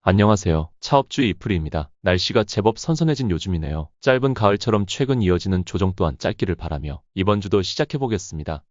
안녕하세요. 차업주의 이프리입니다. 날씨가 제법 선선해진 요즘이네요. 짧은 가을처럼 최근 이어지는 조정 또한 짧기를 바라며 이번 주도 시작해보겠습니다.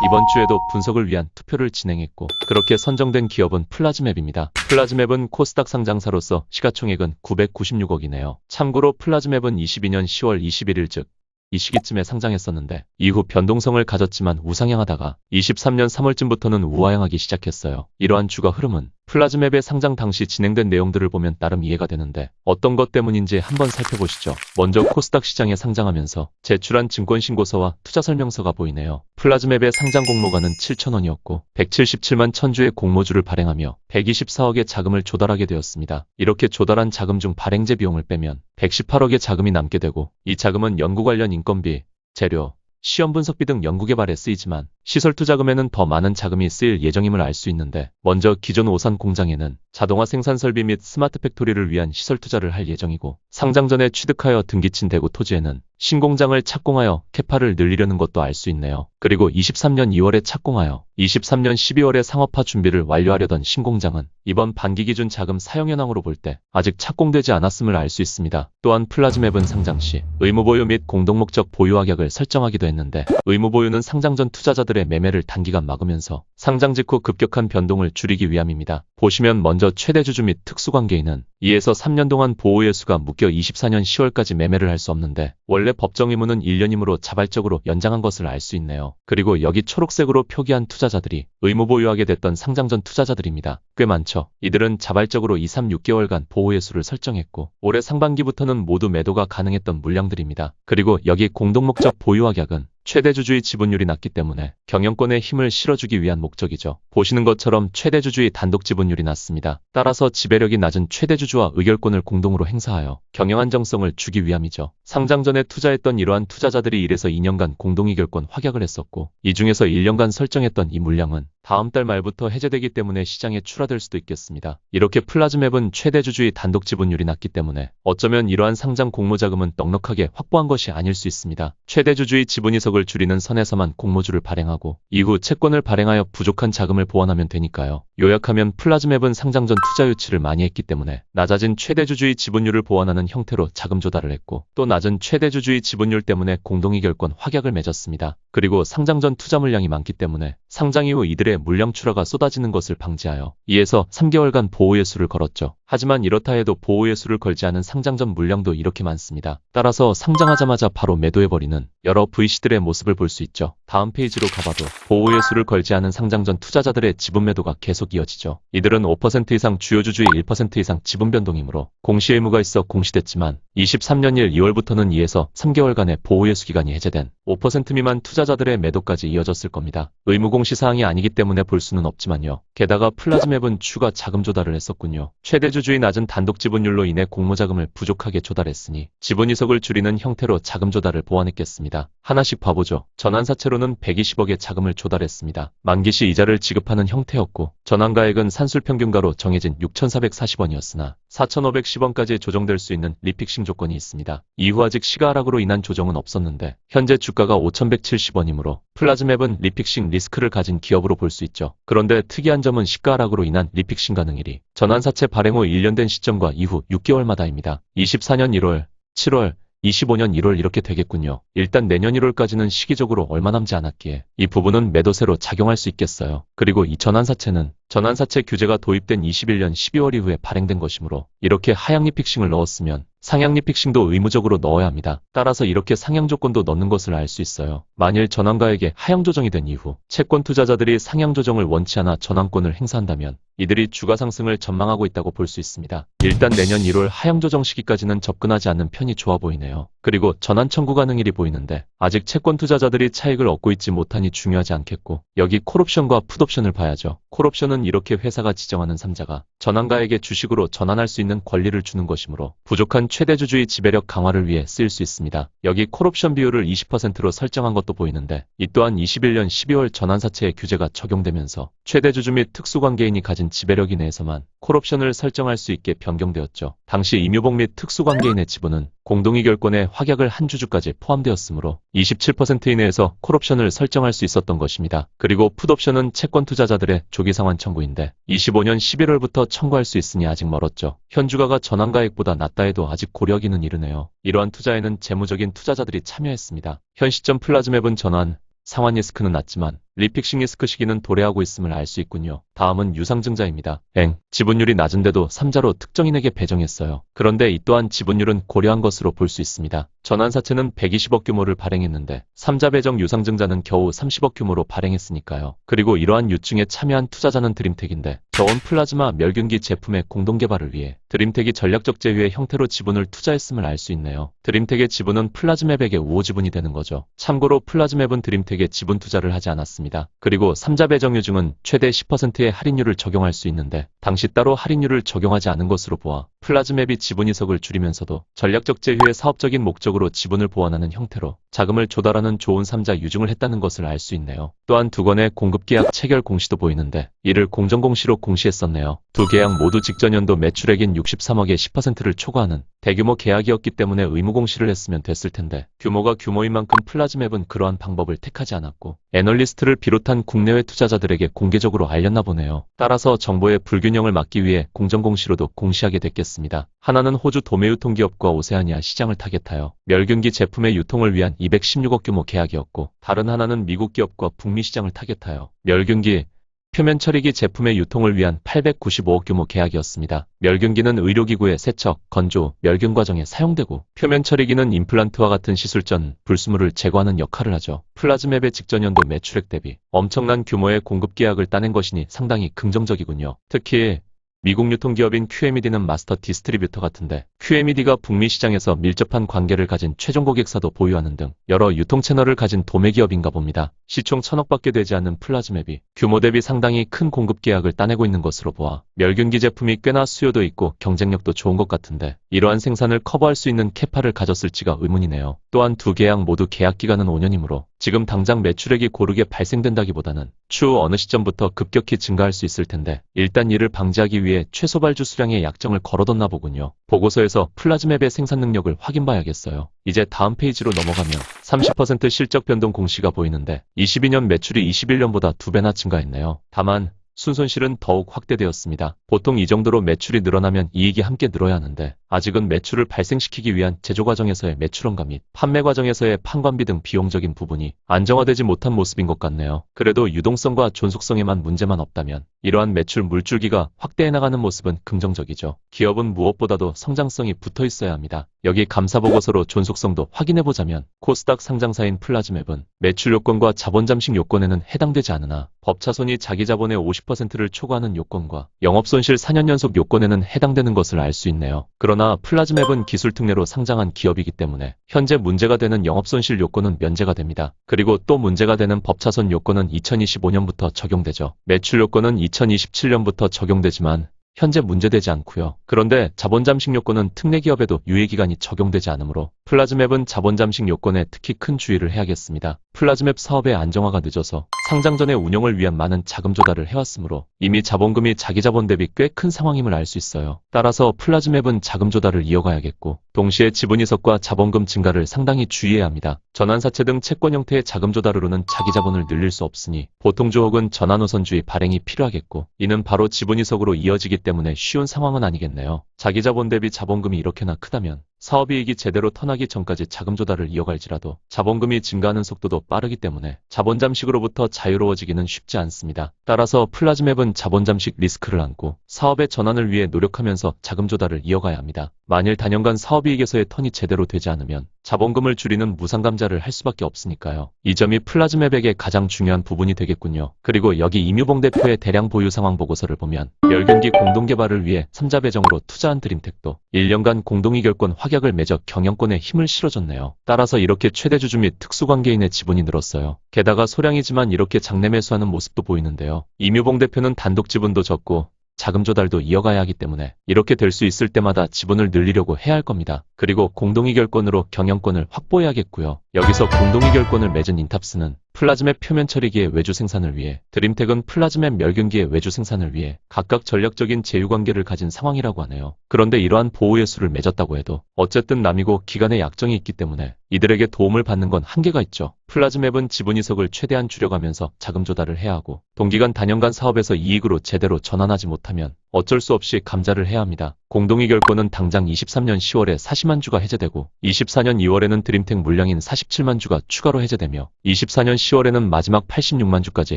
이번 주에도 분석을 위한 투표를 진행했고 그렇게 선정된 기업은 플라즈맵입니다. 플라즈맵은 코스닥 상장사로서 시가총액은 996억이네요. 참고로 플라즈맵은 22년 10월 21일 즉 이 시기쯤에 상장했었는데 이후 변동성을 가졌지만 우상향하다가 23년 3월쯤부터는 우하향하기 시작했어요. 이러한 주가 흐름은 플라즈맵의 상장 당시 진행된 내용들을 보면 나름 이해가 되는데 어떤 것 때문인지 한번 살펴보시죠. 먼저 코스닥 시장에 상장하면서 제출한 증권신고서와 투자설명서가 보이네요. 플라즈맵의 상장 공모가는 7천원이었고 177만 1000주의 공모주를 발행하며 124억의 자금을 조달하게 되었습니다. 이렇게 조달한 자금 중 발행제 비용을 빼면 118억의 자금이 남게 되고 이 자금은 연구 관련 인건비, 재료, 시험 분석비 등 연구개발에 쓰이지만 시설 투자금에는 더 많은 자금이 쓰일 예정임을 알 수 있는데 먼저 기존 오산 공장에는 자동화 생산 설비 및 스마트 팩토리를 위한 시설 투자를 할 예정이고 상장 전에 취득하여 등기친 대구 토지에는 신공장을 착공하여 캐파를 늘리려는 것도 알 수 있네요. 그리고 23년 2월에 착공하여 23년 12월에 상업화 준비를 완료하려던 신공장은 이번 반기 기준 자금 사용 현황으로 볼 때 아직 착공되지 않았음을 알 수 있습니다. 또한 플라즈맵은 상장 시 의무보유 및 공동목적 보유 확약을 설정하기도 했는데 의무보유는 상장 전 투자자들의 매매를 단기간 막으면서 상장 직후 급격한 변동을 줄이기 위함입니다. 보시면 먼저 최대 주주 및 특수관계인은 2에서 3년 동안 보호예수가 묶여 24년 10월까지 매매를 할 수 없는데 원래 법정 의무는 1년이므로 자발적으로 연장한 것을 알 수 있네요. 그리고 여기 초록색으로 표기한 투자자들이 의무 보유하게 됐던 상장 전 투자자들입니다. 꽤 많죠. 이들은 자발적으로 2, 3, 6개월간 보호예수를 설정했고 올해 상반기부터는 모두 매도가 가능했던 물량들입니다. 그리고 여기 공동목적 보유 확약은 최대 주주의 지분율이 낮기 때문에 경영권에 힘을 실어주기 위한 목적이죠. 보시는 것처럼 최대 주주의 단독 지분율이 낮습니다. 따라서 지배력이 낮은 최대 주주와 의결권을 공동으로 행사하여 경영 안정성을 주기 위함이죠. 상장 전에 투자했던 이러한 투자자들이 1에서 2년간 공동의결권 확약을 했었고 이 중에서 1년간 설정했던 이 물량은 다음 달 말부터 해제되기 때문에 시장에 출하될 수도 있겠습니다. 이렇게 플라즈맵은 최대 주주의 단독 지분율이 낮기 때문에 어쩌면 이러한 상장 공모자금은 넉넉하게 확보한 것이 아닐 수 있습니다. 최대 주주의 지분이석을 줄이는 선에서만 공모주를 발행하고 이후 채권을 발행하여 부족한 자금을 보완하면 되니까요. 요약하면 플라즈맵은 상장 전 투자 유치를 많이 했기 때문에 낮아진 최대 주주의 지분율을 보완하는 형태로 자금 조달을 했고 또 낮은 최대 주주의 지분율 때문에 공동의결권 확약을 맺었습니다. 그리고 상장 전 투자 물량이 많기 때문에 상장 이후 이들의 물량 출하가 쏟아지는 것을 방지하여 2에서 3개월간 보호예수를 걸었죠. 하지만 이렇다 해도 보호예수를 걸지 않은 상장 전 물량도 이렇게 많습니다. 따라서 상장하자마자 바로 매도해버리는 여러 VC들의 모습을 볼 수 있죠. 다음 페이지로 가봐도 보호예수를 걸지 않은 상장 전 투자자들의 지분 매도가 계속 이어지죠. 이들은 5% 이상 주요 주주의 1% 이상 지분 변동이므로 공시 의무가 있어 공시됐지만 23년 1 2월부터는 2에서 3개월간의 보호예수 기간이 해제된 5% 미만 투자자들의 매도까지 이어졌을 겁니다. 의무공시 사항이 아니기 때문에 볼 수는 없지만요. 게다가 플라즈맵은 추가 자금 조달을 했었군요. 최대 주주의 낮은 단독 지분율로 인해 공모자금을 부족하게 조달했으니 지분 이석을 줄이는 형태로 자금 조달을 보완했겠습니다. 하나씩 봐보죠. 전환사채로는 120억의 자금을 조달했습니다. 만기시 이자를 지급하는 형태였고 전환가액은 산술평균가로 정해진 6,440원이었으나 4,510원까지 조정될 수 있는 리픽싱 조건이 있습니다. 이후 아직 시가 하락으로 인한 조정은 없었는데 현재 주가가 5,170원이므로 플라즈맵은 리픽싱 리스크를 가진 기업으로 볼 수 있죠. 그런데 특이한 점은 시가 하락으로 인한 리픽싱 가능일이 전환사채 발행 후 1년 된 시점과 이후 6개월마다입니다. 24년 1월, 7월, 25년 1월 이렇게 되겠군요. 일단 내년 1월까지는 시기적으로 얼마 남지 않았기에 이 부분은 매도세로 작용할 수 있겠어요. 그리고 이 전환사채는 전환사채 규제가 도입된 21년 12월 이후에 발행된 것이므로 이렇게 하향 리픽싱을 넣었으면 상향 리픽싱도 의무적으로 넣어야 합니다. 따라서 이렇게 상향 조건도 넣는 것을 알 수 있어요. 만일 전환가액에 하향 조정이 된 이후 채권 투자자들이 상향 조정을 원치 않아 전환권을 행사한다면 이들이 주가 상승을 전망하고 있다고 볼 수 있습니다. 일단 내년 1월 하향 조정 시기까지는 접근하지 않는 편이 좋아 보이네요. 그리고 전환 청구 가능일이 보이는데 아직 채권 투자자들이 차익을 얻고 있지 못하니 중요하지 않겠고 여기 콜옵션과 풋옵션을 봐야죠. 콜옵션은 이렇게 회사가 지정하는 3자가 전환가에게 주식으로 전환할 수 있는 권리를 주는 것이므로 부족한 최대 주주의 지배력 강화를 위해 쓰일 수 있습니다. 여기 콜옵션 비율을 20%로 설정한 것도 보이는데 이 또한 21년 12월 전환사채의 규제가 적용되면서 최대 주주 및 특수관계인이 가진 지배력 이내에서만 콜옵션을 설정할 수 있게 변경되었죠. 당시 임유복 및 특수관계인의 지분은 공동의결권의 확약을 한 주주까지 포함되었으므로 27% 이내에서 콜옵션을 설정할 수 있었던 것입니다. 그리고 풋옵션은 채권 투자자들의 조기상환 청구인데 25년 11월부터 청구할 수 있으니 아직 멀었죠. 현주가가 전환가액보다 낮다 해도 아직 고려하기는 이르네요. 이러한 투자에는 재무적인 투자자들이 참여했습니다. 현 시점 플라즈맵은 전환, 상환 리스크는 낮지만 리픽싱 리스크 시기는 도래하고 있음을 알 수 있군요. 다음은 유상증자입니다. 지분율이 낮은데도 3자로 특정인에게 배정했어요. 그런데 이 또한 지분율은 고려한 것으로 볼 수 있습니다. 전환사채는 120억 규모를 발행했는데 3자 배정 유상증자는 겨우 30억 규모로 발행했으니까요. 그리고 이러한 유증에 참여한 투자자는 드림텍인데 저온 플라즈마 멸균기 제품의 공동개발을 위해 드림텍이 전략적 제휴의 형태로 지분을 투자했음을 알 수 있네요. 드림텍의 지분은 플라즈맵에게 우호 지분이 되는 거죠. 참고로 플라즈맵은 드림텍에 지분 투자를 하지 않았습니다. 그리고 3자 배정 유증은 최대 10%의 할인율을 적용할 수 있는데 당시 따로 할인율을 적용하지 않은 것으로 보아 플라즈맵이 지분 이석을 줄이면서도 전략적 제휴의 사업적인 목적으로 지분을 보완하는 형태로 자금을 조달하는 좋은 3자 유증을 했다는 것을 알 수 있네요. 또한 두 건의 공급계약 체결 공시도 보이는데 이를 공정공시로 공시했었네요. 두 계약 모두 직전 연도 매출액인 63억의 10%를 초과하는 대규모 계약이었기 때문에 의무공시를 했으면 됐을 텐데 규모가 규모인 만큼 플라즈맵은 그러한 방법을 택하지 않았고 애널리스트를 비롯한 국내외 투자자들에게 공개적으로 알렸나 보네요. 따라서 정보의 불균형을 막기 위해 공정공시로도 공시하게 됐겠습니다. 하나는 호주 도매유통기업과 오세아니아 시장을 타겟하여 멸균기 제품의 유통을 위한 216억 규모 계약이었고 다른 하나는 미국 기업과 북미 시장을 타겟하여 멸균기, 표면 처리기 제품의 유통을 위한 895억 규모 계약이었습니다. 멸균기는 의료기구의 세척, 건조, 멸균 과정에 사용되고 표면 처리기는 임플란트와 같은 시술 전 불순물을 제거하는 역할을 하죠. 플라즈맵의 직전 연도 매출액 대비 엄청난 규모의 공급 계약을 따낸 것이니 상당히 긍정적이군요. 특히 미국 유통기업인 QMED는 마스터 디스트리뷰터 같은데 QMED가 북미 시장에서 밀접한 관계를 가진 최종 고객사도 보유하는 등 여러 유통 채널을 가진 도매기업인가 봅니다. 시총 1000억밖에 되지 않는 플라즈맵이 규모 대비 상당히 큰 공급 계약을 따내고 있는 것으로 보아 멸균기 제품이 꽤나 수요도 있고 경쟁력도 좋은 것 같은데 이러한 생산을 커버할 수 있는 캐파를 가졌을지가 의문이네요. 또한 두 계약 모두 계약 기간은 5년이므로 지금 당장 매출액이 고르게 발생된다기보다는 추후 어느 시점부터 급격히 증가할 수 있을 텐데 일단 이를 방지하기 위해 최소 발주 수량의 약정을 걸어뒀나 보군요. 보고서에서 플라즈맵의 생산 능력을 확인봐야겠어요. 이제 다음 페이지로 넘어가면 30% 실적 변동 공시가 보이는데 22년 매출이 21년보다 2배나 증가했네요. 다만 순손실은 더욱 확대되었습니다. 보통 이 정도로 매출이 늘어나면 이익이 함께 늘어야 하는데 아직은 매출을 발생시키기 위한 제조 과정에서의 매출원가 및 판매 과정에서의 판관비 등 비용적인 부분이 안정화되지 못한 모습인 것 같네요. 그래도 유동성과 존속성에만 문제만 없다면 이러한 매출 물줄기가 확대해 나가는 모습은 긍정적이죠. 기업은 무엇보다도 성장성이 붙어 있어야 합니다. 여기 감사보고서로 존속성도 확인해보자면 코스닥 상장사인 플라즈맵은 매출 요건과 자본 잠식 요건에는 해당되지 않으나 법차손이 자기 자본의 50%를 초과하는 요건과 영업손실 4년 연속 요건에는 해당되는 것을 알 수 있네요. 그러나 플라즈맵은 기술 특례로 상장한 기업이기 때문에 현재 문제가 되는 영업손실 요건은 면제가 됩니다. 그리고 또 문제가 되는 법차손 요건은 2025년부터 적용되죠. 매출 요건은 2027년부터 적용되지만 현재 문제되지 않고요. 그런데 자본 잠식 요건은 특례 기업에도 유예기간이 적용되지 않으므로 플라즈맵은 자본 잠식 요건에 특히 큰 주의를 해야겠습니다. 플라즈맵 사업의 안정화가 늦어서 상장 전에 운영을 위한 많은 자금 조달을 해왔으므로 이미 자본금이 자기 자본 대비 꽤 큰 상황임을 알 수 있어요. 따라서 플라즈맵은 자금 조달을 이어가야겠고 동시에 지분 이석과 자본금 증가를 상당히 주의해야 합니다. 전환사채 등 채권 형태의 자금 조달으로는 자기 자본을 늘릴 수 없으니 보통주 혹은 전환우선주의 발행이 필요하겠고 이는 바로 지분 이석으로 이어지기 때문에 쉬운 상황은 아니겠네요. 자기 자본 대비 자본금이 이렇게나 크다면 사업이익이 제대로 터나기 전까지 자금 조달을 이어갈지라도 자본금이 증가하는 속도도 빠르기 때문에 자본 잠식으로부터 자유로워지기는 쉽지 않습니다. 따라서 플라즈맵은 자본 잠식 리스크를 안고 사업의 전환을 위해 노력하면서 자금 조달을 이어가야 합니다. 만일 단연간 사업이익에서의 턴이 제대로 되지 않으면 자본금을 줄이는 무상감자를 할 수밖에 없으니까요. 이 점이 플라즈맵에게 가장 중요한 부분이 되겠군요. 그리고 여기 임유봉 대표의 대량 보유 상황 보고서를 보면 멸균기 공동개발을 위해 3자 배정으로 투자한 드림텍도 1년간 공동의결권 확약을 맺어 경영권에 힘을 실어줬네요. 따라서 이렇게 최대 주주 및 특수관계인의 지분이 늘었어요. 게다가 소량이지만 이렇게 장내 매수하는 모습도 보이는데요. 임유봉 대표는 단독 지분도 적고 자금 조달도 이어가야 하기 때문에 이렇게 될 수 있을 때마다 지분을 늘리려고 해야 할 겁니다. 그리고 공동의결권으로 경영권을 확보해야겠고요. 여기서 공동의결권을 맺은 인탑스는 플라즈맵 표면 처리기의 외주 생산을 위해, 드림텍은 플라즈맵 멸균기의 외주 생산을 위해 각각 전략적인 제휴관계를 가진 상황이라고 하네요. 그런데 이러한 보호 예수를 맺었다고 해도 어쨌든 남이고 기간의 약정이 있기 때문에 이들에게 도움을 받는 건 한계가 있죠. 플라즈맵은 지분 이석을 최대한 줄여가면서 자금 조달을 해야 하고 동기간 단연간 사업에서 이익으로 제대로 전환하지 못하면 어쩔 수 없이 감자를 해야 합니다. 공동의결권은 당장 23년 10월에 40만 주가 해제되고 24년 2월에는 드림텍 물량인 47만 주가 추가로 해제되며 24년 10월에는 마지막 86만 주까지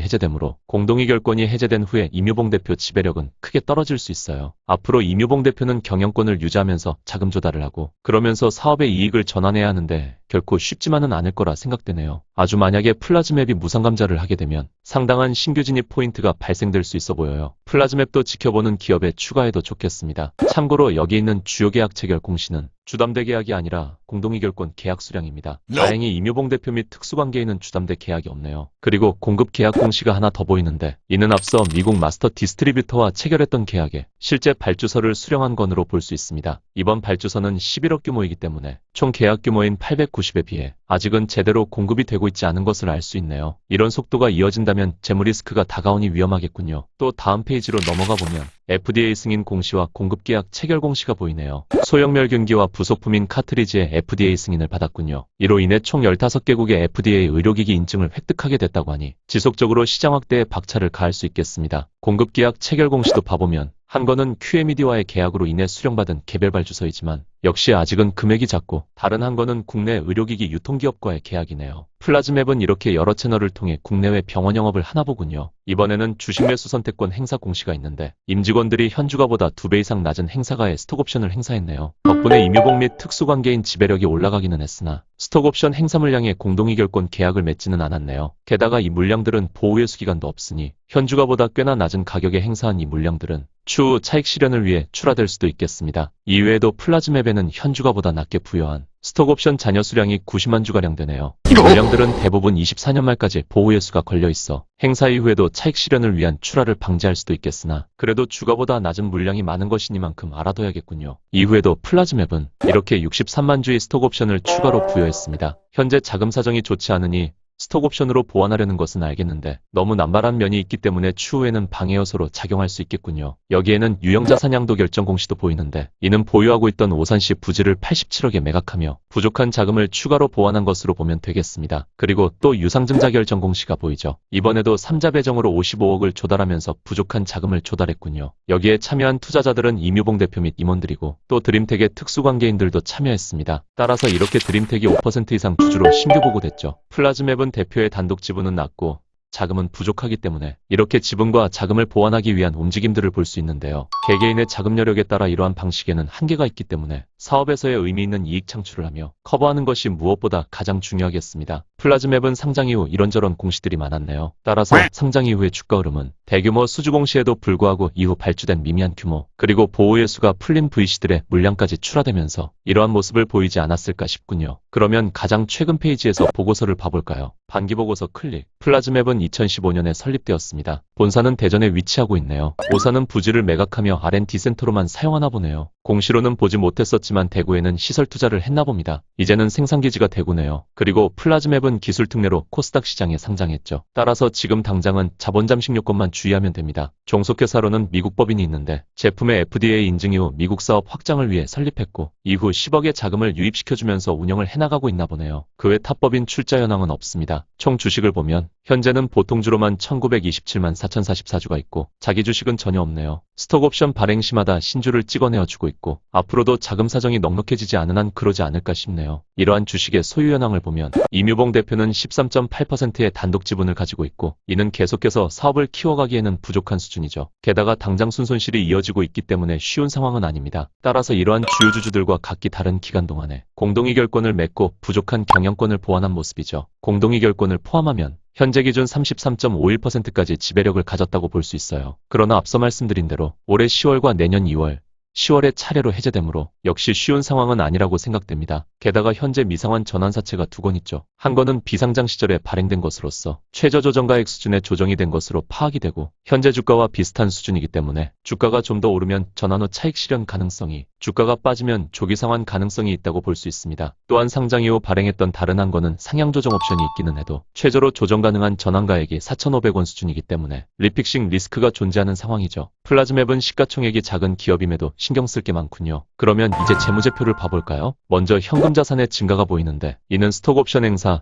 해제되므로 공동의결권이 해제된 후에 임유봉 대표 지배력은 크게 떨어질 수 있어요. 앞으로 임유봉 대표는 경영권을 유지하면서 자금 조달을 하고 그러면서 사업의 이익을 전환해야 하는데 결코 쉽지만은 않을 거라 생각되네요. 아주 만약에 플라즈맵이 무상감자를 하게 되면 상당한 신규 진입 포인트가 발생될 수 있어 보여요. 플라즈맵도 지켜보는 기업에 추가해도 좋겠습니다. 참고로 여기 있는 주요 계약 체결 공시는 주담대 계약이 아니라 공동의결권 계약 수량입니다. 다행히 임유봉 대표 및 특수관계인은 주담대 계약이 없네요. 그리고 공급 계약 공시가 하나 더 보이는데 이는 앞서 미국 마스터 디스트리뷰터와 체결했던 계약에 실제 발주서를 수령한 건으로 볼 수 있습니다. 이번 발주서는 11억 규모이기 때문에 총 계약 규모인 890에 비해 아직은 제대로 공급이 되고 있지 않은 것을 알 수 있네요. 이런 속도가 이어진다면 재무 리스크가 다가오니 위험하겠군요. 또 다음 페이지로 넘어가 보면 FDA 승인 공시와 공급 계약 체결 공시가 보이네요. 소형 멸균기와 부속품인 카트리지의 FDA 승인을 받았군요. 이로 인해 총 15개국의 FDA 의료기기 인증을 획득하게 됐다고 하니 지속적으로 시장 확대에 박차를 가할 수 있겠습니다. 공급 계약 체결 공시도 봐보면 한 건은 QMED와의 계약으로 인해 수령받은 개별 발주서이지만 역시 아직은 금액이 작고 다른 한 건은 국내 의료기기 유통기업과의 계약이네요. 플라즈맵은 이렇게 여러 채널을 통해 국내외 병원 영업을 하나 보군요. 이번에는 주식 매수 선택권 행사 공시가 있는데 임직원들이 현주가보다 2배 이상 낮은 행사가에 스톡옵션을 행사했네요. 덕분에 임유봉 및 특수관계인 지배력이 올라가기는 했으나 스톡옵션 행사 물량에 공동의결권 계약을 맺지는 않았네요. 게다가 이 물량들은 보호예수 기간도 없으니 현주가보다 꽤나 낮은 가격에 행사한 이 물량들은 추후 차익 실현을 위해 출하될 수도 있겠습니다. 이외에도 플라즈맵에는 현주가보다 낮게 부여한 스톡옵션 잔여 수량이 90만 주가량 되네요. 이 물량들은 대부분 24년 말까지 보호예수가 걸려있어 행사 이후에도 차익 실현을 위한 출하를 방지할 수도 있겠으나 그래도 주가보다 낮은 물량이 많은 것이니만큼 알아둬야겠군요. 이후에도 플라즈맵은 이렇게 63만 주의 스톡옵션을 추가로 부여했습니다. 현재 자금 사정이 좋지 않으니 스톡옵션으로 보완하려는 것은 알겠는데 너무 남발한 면이 있기 때문에 추후에는 방해 요소로 작용할 수 있겠군요. 여기에는 유형자산 양도 결정 공시도 보이는데 이는 보유하고 있던 오산시 부지를 87억에 매각하며 부족한 자금을 추가로 보완한 것으로 보면 되겠습니다. 그리고 또 유상증자 결정 공시가 보이죠. 이번에도 3자 배정으로 55억을 조달하면서 부족한 자금을 조달했군요. 여기에 참여한 투자자들은 임유봉 대표 및 임원들이고 또 드림텍의 특수관계인들도 참여했습니다. 따라서 이렇게 드림텍이 5% 이상 주주로 신규 보고됐죠. 플라즈맵은 대표의 단독 지분은 낮고 자금은 부족하기 때문에 이렇게 지분과 자금을 보완하기 위한 움직임들을 볼 수 있는데요. 개개인의 자금 여력에 따라 이러한 방식에는 한계가 있기 때문에 사업에서의 의미 있는 이익 창출을 하며 커버하는 것이 무엇보다 가장 중요하겠습니다. 플라즈맵은 상장 이후 이런저런 공시들이 많았네요. 따라서 상장 이후의 주가 흐름은 대규모 수주 공시에도 불구하고 이후 발주된 미미한 규모 그리고 보호예수가 풀린 VC들의 물량까지 출하되면서 이러한 모습을 보이지 않았을까 싶군요. 그러면 가장 최근 페이지에서 보고서를 봐볼까요? 반기보고서 클릭. 플라즈맵은 2015년에 설립되었습니다. 본사는 대전에 위치하고 있네요. 오사는 부지를 매각하며 R&D 센터로만 사용하나 보네요. 공시로는 보지 못했었지만 대구에는 시설 투자를 했나 봅니다. 이제는 생산기지가 대구네요. 그리고 플라즈맵은 기술 특례로 코스닥 시장에 상장했죠. 따라서 지금 당장은 자본 잠식 요건만 주의하면 됩니다. 종속회사로는 미국 법인이 있는데 제품의 FDA 인증 이후 미국 사업 확장을 위해 설립했고 이후 10억의 자금을 유입시켜주면서 운영을 해나가고 있나 보네요. 그 외 탑법인 출자 현황은 없습니다. 총 주식을 보면 현재는 보통주로만 1927만 4044주가 있고 자기 주식은 전혀 없네요. 스톡옵션 발행 시마다 신주를 찍어내어주고 있고 앞으로도 자금 사정이 넉넉해지지 않은 한 그러지 않을까 싶네요. 이러한 주식의 소유 현황을 보면 임유봉 대표는 13.8%의 단독 지분을 가지고 있고 이는 계속해서 사업을 키워가기에는 부족한 수준이죠. 게다가 당장 순손실이 이어지고 있기 때문에 쉬운 상황은 아닙니다. 따라서 이러한 주요 주주들과 각기 다른 기간 동안에 공동의결권을 맺고 부족한 경영권을 보완한 모습이죠. 공동의결권을 포함하면 현재 기준 33.51%까지 지배력을 가졌다고 볼 수 있어요. 그러나 앞서 말씀드린 대로 올해 10월과 내년 2월, 10월에 차례로 해제되므로 역시 쉬운 상황은 아니라고 생각됩니다. 게다가 현재 미상환 전환사채가 2건 있죠. 한 건은 비상장 시절에 발행된 것으로서 최저 조정가액 수준의 조정이 된 것으로 파악이 되고 현재 주가와 비슷한 수준이기 때문에 주가가 좀 더 오르면 전환 후 차익 실현 가능성이, 주가가 빠지면 조기 상환 가능성이 있다고 볼 수 있습니다. 또한 상장 이후 발행했던 다른 한 건은 상향 조정 옵션이 있기는 해도 최저로 조정 가능한 전환가액이 4,500원 수준이기 때문에 리픽싱 리스크가 존재하는 상황이죠. 플라즈맵은 시가총액이 작은 기업임에도 신경 쓸 게 많군요. 그러면 이제 재무제표를 봐볼까요? 먼저 현금 자산의 증가가 보이는데 이는 스톡 옵션 행사,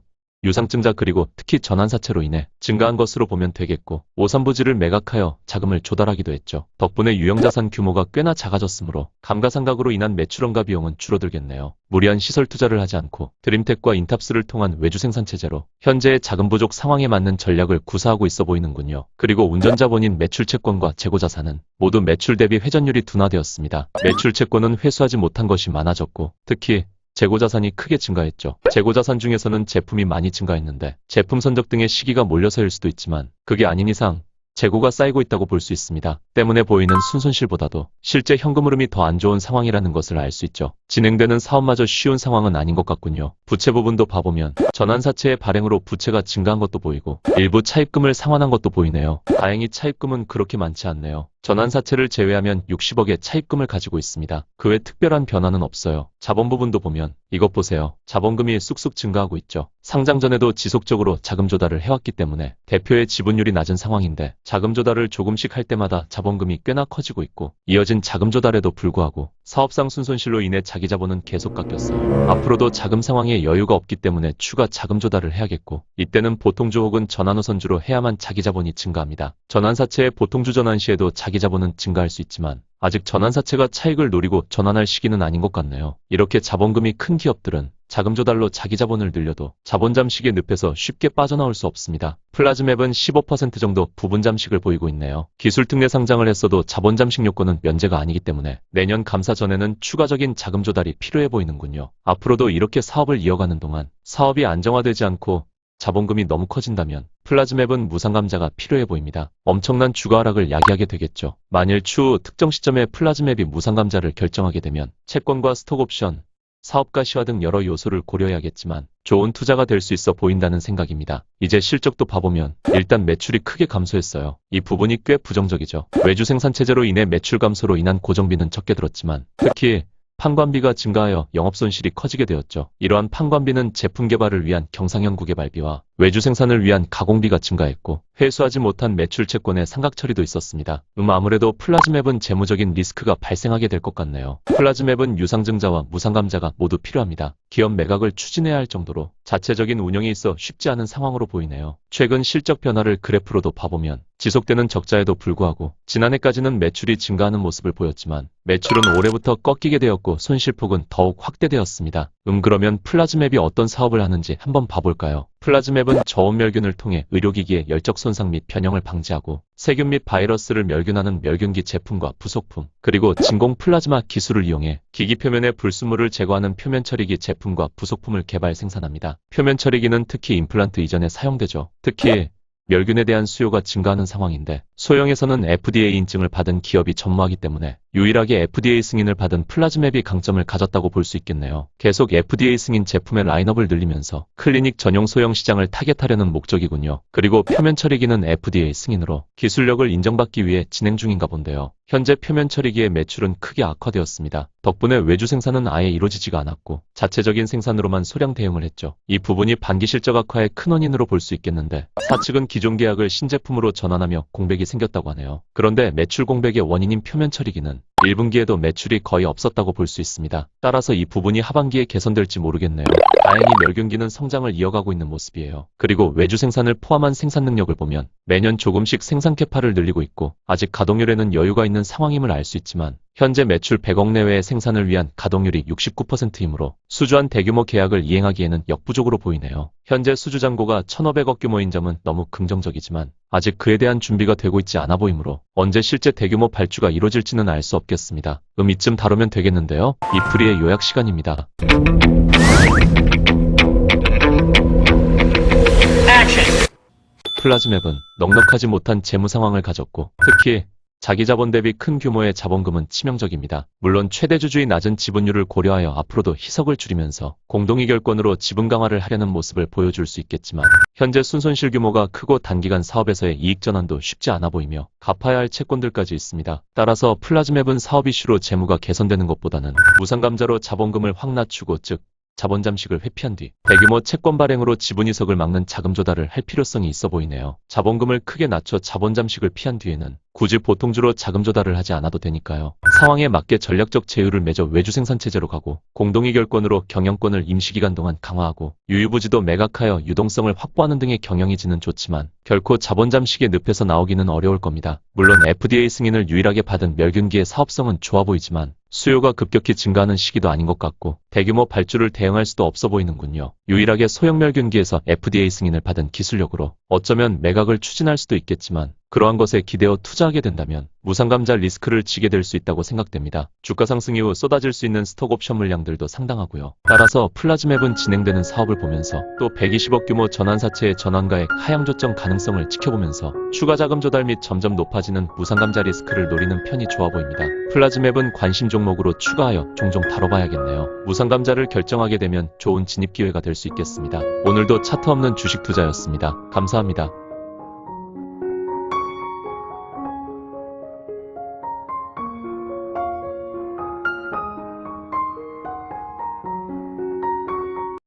유상증자 그리고 특히 전환사채로 인해 증가한 것으로 보면 되겠고, 오산부지를 매각하여 자금을 조달하기도 했죠. 덕분에 유형자산 규모가 꽤나 작아졌으므로 감가상각으로 인한 매출원가 비용은 줄어들겠네요. 무리한 시설 투자를 하지 않고 드림텍과 인탑스를 통한 외주 생산체제로 현재의 자금 부족 상황에 맞는 전략을 구사하고 있어 보이는군요. 그리고 운전자본인 매출채권과 재고자산은 모두 매출 대비 회전율이 둔화되었습니다. 매출채권은 회수하지 못한 것이 많아졌고 특히 재고자산이 크게 증가했죠. 재고자산 중에서는 제품이 많이 증가했는데 제품 선적 등의 시기가 몰려서일 수도 있지만 그게 아닌 이상 재고가 쌓이고 있다고 볼 수 있습니다. 때문에 보이는 순손실보다도 실제 현금 흐름이 더 안 좋은 상황이라는 것을 알 수 있죠. 진행되는 사업마저 쉬운 상황은 아닌 것 같군요. 부채 부분도 봐보면 전환사채의 발행으로 부채가 증가한 것도 보이고 일부 차입금을 상환한 것도 보이네요. 다행히 차입금은 그렇게 많지 않네요. 전환사채를 제외하면 60억의 차입금을 가지고 있습니다. 그 외 특별한 변화는 없어요. 자본 부분도 보면 이것 보세요. 자본금이 쑥쑥 증가하고 있죠. 상장 전에도 지속적으로 자금 조달을 해왔기 때문에 대표의 지분율이 낮은 상황인데 자금 조달을 조금씩 할 때마다 자본금이 꽤나 커지고 있고 이어진 자금 조달에도 불구하고 사업상 순손실로 인해 자기 자본은 계속 깎였어요. 앞으로도 자금 상황에 여유가 없기 때문에 추가 자금 조달을 해야겠고 이때는 보통주 혹은 전환후 선주로 해야만 자기 자본이 증가합니다. 전환사채의 보통주 전환 시에도 자기 자본은 증가할 수 있지만 아직 전환사채가 차익을 노리고 전환할 시기는 아닌 것 같네요. 이렇게 자본금이 큰 기업들은 자금 조달로 자기 자본을 늘려도 자본 잠식의 늪에서 쉽게 빠져나올 수 없습니다. 플라즈맵은 15% 정도 부분 잠식을 보이고 있네요. 기술 특례 상장을 했어도 자본 잠식 요건은 면제가 아니기 때문에 내년 감사 전에는 추가적인 자금 조달이 필요해 보이는군요. 앞으로도 이렇게 사업을 이어가는 동안 사업이 안정화되지 않고 자본금이 너무 커진다면 플라즈맵은 무상감자가 필요해 보입니다. 엄청난 주가 하락을 야기하게 되겠죠. 만일 추후 특정 시점에 플라즈맵이 무상감자를 결정하게 되면 채권과 스톡옵션, 사업가 시화 등 여러 요소를 고려해야겠지만 좋은 투자가 될 수 있어 보인다는 생각입니다. 이제 실적도 봐보면 일단 매출이 크게 감소했어요. 이 부분이 꽤 부정적이죠. 외주 생산 체제로 인해 매출 감소로 인한 고정비는 적게 들었지만 특히 판관비가 증가하여 영업손실이 커지게 되었죠. 이러한 판관비는 제품 개발을 위한 경상연구 개발비와 외주 생산을 위한 가공비가 증가했고 회수하지 못한 매출 채권의 상각 처리도 있었습니다. 아무래도 플라즈맵은 재무적인 리스크가 발생하게 될 것 같네요. 플라즈맵은 유상증자와 무상감자가 모두 필요합니다. 기업 매각을 추진해야 할 정도로 자체적인 운영이 있어 쉽지 않은 상황으로 보이네요. 최근 실적 변화를 그래프로도 봐보면 지속되는 적자에도 불구하고 지난해까지는 매출이 증가하는 모습을 보였지만 매출은 올해부터 꺾이게 되었고 손실폭은 더욱 확대되었습니다. 그러면 플라즈맵이 어떤 사업을 하는지 한번 봐볼까요? 플라즈맵은 저온멸균을 통해 의료기기의 열적 손상 및 변형을 방지하고 세균 및 바이러스를 멸균하는 멸균기 제품과 부속품, 그리고 진공 플라즈마 기술을 이용해 기기 표면의 불순물을 제거하는 표면 처리기 제품과 부속품을 개발 생산합니다. 표면 처리기는 특히 임플란트 이전에 사용되죠. 특히 멸균에 대한 수요가 증가하는 상황인데 소형에서는 FDA 인증을 받은 기업이 전무하기 때문에 유일하게 FDA 승인을 받은 플라즈맵이 강점을 가졌다고 볼 수 있겠네요. 계속 FDA 승인 제품의 라인업을 늘리면서 클리닉 전용 소형 시장을 타겟하려는 목적이군요. 그리고 표면 처리기는 FDA 승인으로 기술력을 인정받기 위해 진행 중인가 본데요. 현재 표면 처리기의 매출은 크게 악화되었습니다. 덕분에 외주 생산은 아예 이루어지지가 않았고 자체적인 생산으로만 소량 대응을 했죠. 이 부분이 반기 실적 악화의 큰 원인으로 볼 수 있겠는데 사측은 기존 계약을 신제품으로 전환하며 공백이 생겼다고 하네요. 그런데 매출 공백의 원인인 표면 처리기는 1분기에도 매출이 거의 없었다고 볼 수 있습니다. 따라서 이 부분이 하반기에 개선될지 모르겠네요. 다행히 멸균기는 성장을 이어가고 있는 모습이에요. 그리고 외주 생산을 포함한 생산 능력을 보면 매년 조금씩 생산 캐파를 늘리고 있고 아직 가동률에는 여유가 있는 상황임을 알 수 있지만 현재 매출 100억 내외의 생산을 위한 가동률이 69%이므로 수주한 대규모 계약을 이행하기에는 역부족으로 보이네요. 현재 수주 잔고가 1,500억 규모인 점은 너무 긍정적이지만 아직 그에 대한 준비가 되고 있지 않아 보이므로 언제 실제 대규모 발주가 이뤄질지는 알 수 없겠습니다. 이쯤 다루면 되겠는데요. 이프리의 요약 시간입니다. 플라즈맵은 넉넉하지 못한 재무 상황을 가졌고 특히 자기 자본 대비 큰 규모의 자본금은 치명적입니다. 물론 최대주주의 낮은 지분율을 고려하여 앞으로도 희석을 줄이면서 공동의결권으로 지분 강화를 하려는 모습을 보여줄 수 있겠지만 현재 순손실 규모가 크고 단기간 사업에서의 이익 전환도 쉽지 않아 보이며 갚아야 할 채권들까지 있습니다. 따라서 플라즈맵은 사업 이슈로 재무가 개선되는 것보다는 무상감자로 자본금을 확 낮추고 즉 자본 잠식을 회피한 뒤 대규모 채권 발행으로 지분 이석을 막는 자금 조달을 할 필요성이 있어 보이네요. 자본금을 크게 낮춰 자본 잠식을 피한 뒤에는 굳이 보통주로 자금 조달을 하지 않아도 되니까요. 상황에 맞게 전략적 제휴를 맺어 외주 생산 체제로 가고 공동의결권으로 경영권을 임시기간 동안 강화하고 유유부지도 매각하여 유동성을 확보하는 등의 경영이지는 좋지만 결코 자본 잠식의 늪에서 나오기는 어려울 겁니다. 물론 FDA 승인을 유일하게 받은 멸균기의 사업성은 좋아 보이지만 수요가 급격히 증가하는 시기도 아닌 것 같고 대규모 발주를 대응할 수도 없어 보이는군요. 유일하게 소형 멸균기에서 FDA 승인을 받은 기술력으로 어쩌면 매각을 추진할 수도 있겠지만 그러한 것에 기대어 투자하게 된다면 무상감자 리스크를 지게 될 수 있다고 생각됩니다. 주가 상승 이후 쏟아질 수 있는 스톡옵션 물량들도 상당하고요. 따라서 플라즈맵은 진행되는 사업을 보면서 또 120억 규모 전환사채의 전환가액 하향 조정 가능성을 지켜보면서 추가 자금 조달 및 점점 높아지는 무상감자 리스크를 노리는 편이 좋아 보입니다. 플라즈맵은 관심 종목으로 추가하여 종종 다뤄봐야겠네요. 무상감자를 결정하게 되면 좋은 진입 기회가 될 수 있겠습니다. 오늘도 차트 없는 주식 투자였습니다. 감사합니다.